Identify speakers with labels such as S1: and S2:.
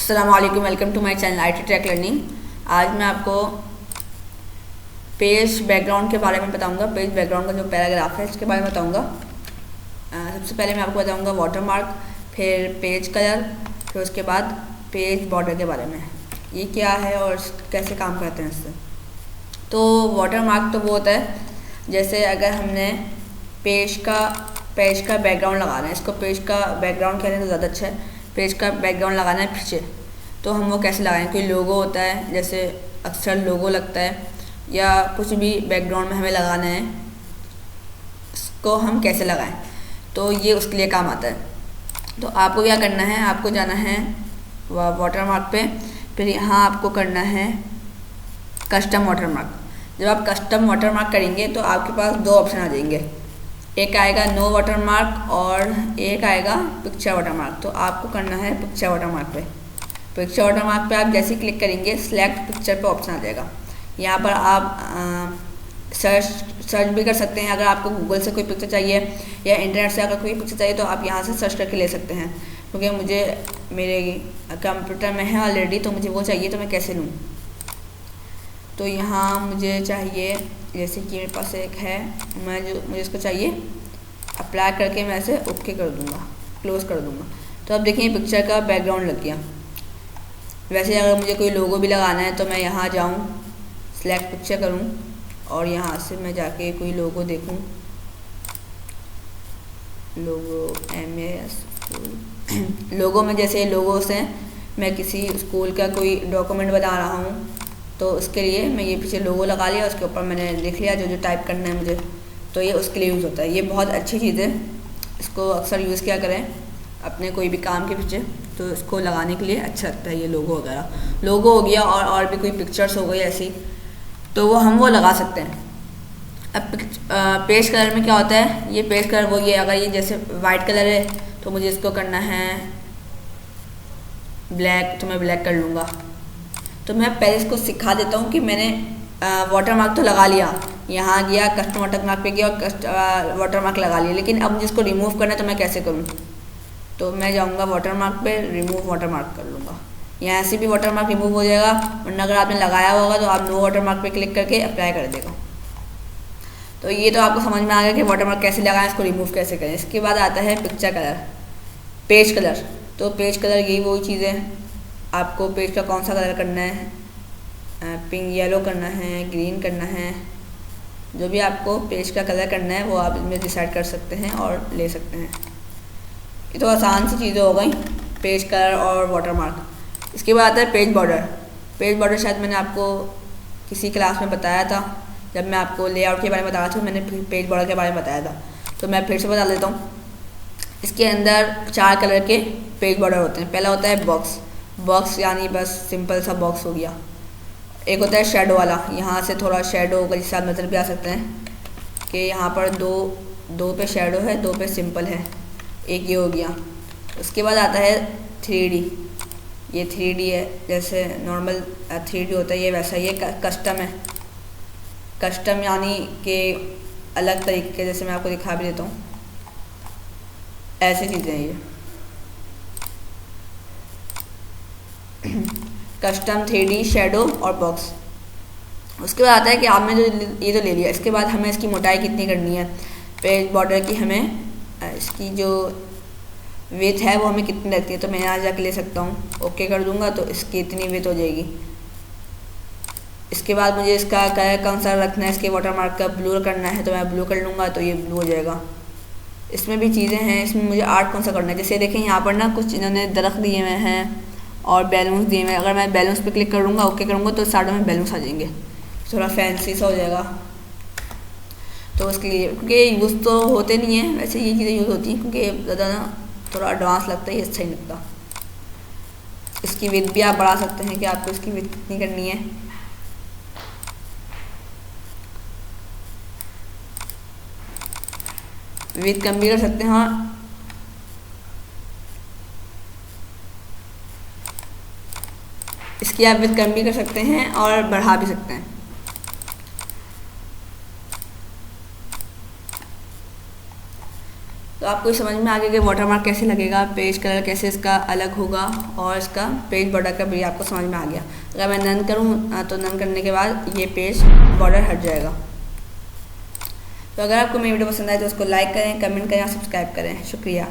S1: अस्सलाम वालेकुम, welcome to my channel IT track learning. आज मैं आपको पेज बैकग्राउंड के बारे में बताऊंगा। पेज बैकग्राउंड का जो पैराग्राफ है इसके बारे में बताऊंगा। सबसे पहले मैं आपको बताऊंगा वाटरमार्क, फिर पेज कलर, फिर उसके बाद पेज बॉर्डर के बारे में, ये क्या है और कैसे काम करते हैं इससे। तो वाटरमार्क तो वो होता है जैसे अगर हमने पेज का बैकग्राउंड लगाना है, इसको पेज का बैकग्राउंड कहने तो ज़्यादा अच्छा है। पेज का बैकग्राउंड लगाना है पीछे, तो हम वो कैसे लगाएं। कोई लोगो होता है, जैसे अक्सर लोगो लगता है, या कुछ भी बैकग्राउंड में हमें लगाना है, इसको हम कैसे लगाएं, तो ये उसके लिए काम आता है। तो आपको क्या करना है, आपको जाना है वाटरमार्क पे, फिर यहाँ आपको करना है कस्टम वाटरमार्क। जब आप कस्टम वाटरमार्क करेंगे तो आपके पास दो ऑप्शन आ जाएंगे, एक आएगा नो वाटरमार्क और एक आएगा पिक्चर वाटरमार्क। तो आपको करना है पिक्चर वाटरमार्क पे। पिक्चर वाटरमार्क पे आप जैसे ही क्लिक करेंगे सिलेक्ट पिक्चर पे ऑप्शन आ जाएगा। यहाँ पर आप सर्च भी कर सकते हैं। अगर आपको गूगल से कोई पिक्चर चाहिए या इंटरनेट से अगर कोई पिक्चर चाहिए तो आप यहाँ से सर्च करके ले सकते हैं, क्योंकि मुझे मेरे कंप्यूटर में है ऑलरेडी, तो मुझे वो चाहिए तो मैं कैसे लूँ। तो यहाँ मुझे चाहिए, जैसे कि मेरे पास एक है, मुझे इसको चाहिए, अप्लाई करके मैं इसे ओके कर दूँगा, क्लोज़ कर दूँगा। तो अब देखिए पिक्चर का बैकग्राउंड लग गया। वैसे अगर मुझे कोई लोगो भी लगाना है तो मैं यहाँ जाऊँ, सिलेक्ट पिक्चर करूँ और यहाँ से मैं जाके कोई लोगो देखूँ, लोगो MS लोगो में जैसे लोगो से मैं किसी स्कूल का कोई डॉक्यूमेंट बना रहा हूँ, तो उसके लिए मैं ये पीछे लोगो लगा लिया, उसके ऊपर मैंने लिख लिया जो टाइप करना है मुझे, तो ये उसके लिए यूज़ होता है। ये बहुत अच्छी चीज़ है, इसको अक्सर यूज़ किया करें अपने कोई भी काम के पीछे, तो इसको लगाने के लिए अच्छा लगता है। ये लोगो वगैरह, लोगो हो गया और भी कोई पिक्चर्स हो गई ऐसी, तो वो लगा सकते हैं। अब पेज कलर में क्या होता है, ये पेज कलर वो ये, अगर ये जैसे वाइट कलर है तो मुझे इसको करना है ब्लैक, तो मैं ब्लैक कर लूँगा। तो मैं पहले इसको सिखा देता हूँ कि मैंने वाटरमार्क तो लगा लिया, यहाँ गया कस्टम वाटरमार्क पे गया और वाटरमार्क लगा लिया, लेकिन अब मुझे इसको रिमूव करना है तो मैं कैसे करूँ। तो मैं जाऊँगा वाटरमार्क पे, रिमूव वाटरमार्क कर लूँगा। यहाँ से भी वाटरमार्क रिमूव हो जाएगा, वरना अगर आपने लगाया होगा तो आप नो वाटरमार्क पे क्लिक करके अप्लाई कर देगा। तो ये तो आपको समझ में आ गया कि वाटरमार्क कैसे लगाएं, इसको रिमूव कैसे करें। इसके बाद आता है पिक्चर कलर, पेज कलर। तो पेज कलर यही वही चीज़ है, आपको पेज का कौन सा कलर करना है, पिंक येलो करना है, ग्रीन करना है, जो भी आपको पेज का कलर करना है वो आप इसमें डिसाइड कर सकते हैं और ले सकते हैं। ये तो आसान सी चीज़ें हो गई, पेज कलर और वाटरमार्क। इसके बाद आता है पेज बॉर्डर। पेज बॉर्डर शायद मैंने आपको किसी क्लास में बताया था, जब मैं आपको लेआउट के बारे में बता रहा था, मैंने पेज बॉर्डर के बारे में बताया था, तो मैं फिर से बता देता हूँ। इसके अंदर 4 कलर के पेज बॉर्डर होते हैं। पहला होता है बॉक्स यानी बस सिंपल सा बॉक्स हो गया। एक होता है शेडो वाला, यहाँ से थोड़ा शेडो का जिससे आप नज़र भी आ सकते हैं कि यहाँ पर दो पे शेडो है, 2 पे सिंपल है, एक ये हो गया। उसके बाद आता है 3D। ये 3D है, जैसे नॉर्मल 3D होता है, ये वैसा ये कस्टम है। कस्टम यानी कि अलग तरीके के, जैसे मैं आपको दिखा भी देता हूँ, ऐसी चीज़ें हैं ये कस्टम 3D, शेडो और बॉक्स। उसके बाद आता है कि आपने जो ये तो ले लिया, इसके बाद हमें इसकी मोटाई कितनी करनी है, पेज बॉर्डर की हमें इसकी जो विड्थ है वो हमें कितनी लगती है। तो मैं यहाँ जाके ले सकता हूँ, ओके कर दूँगा तो इसकी इतनी विड्थ हो जाएगी। इसके बाद मुझे इसका कलर कौन सा रखना है, इसके वाटरमार्क का ब्लू करना है, तो मैं ब्लू कर लूँगा, तो ये ब्लू हो जाएगा। इसमें भी चीज़ें हैं, इसमें मुझे आर्ट कौन सा करना है, जैसे देखें यहाँ पर ना कुछ इन्होंने दरख्त दिए हुए हैं और बैलून्स दिए हुए हैं। अगर मैं बैलून्स पे क्लिक करूँगा, ओके करूँगा, तो साइडों में बैलून्स आ जाएंगे, थोड़ा फैंसी सा हो जाएगा। तो उसके लिए, क्योंकि यूज़ तो होते नहीं हैं, वैसे ये चीज़ें यूज़ होती हैं, क्योंकि ज़्यादा ना थोड़ा एडवांस लगता है, ये अच्छा ही लगता। इसकी विड्थ भी आप बढ़ा सकते हैं कि आपको इसकी विड्थ कितनी करनी है। विड्थ कम भी कर सकते हैं, हाँ इसकी आप विड्थ कम भी कर सकते हैं और बढ़ा भी सकते हैं। तो आपको समझ में आ गया कि वाटरमार्क कैसे लगेगा, पेज कलर कैसे इसका अलग होगा और इसका पेज बॉर्डर का भी आपको समझ में आ गया। अगर मैं नन करूँ तो नन करने के बाद ये पेज बॉर्डर हट जाएगा। तो अगर आपको मेरी वीडियो पसंद आए तो उसको लाइक करें, कमेंट करें और सब्सक्राइब करें। शुक्रिया।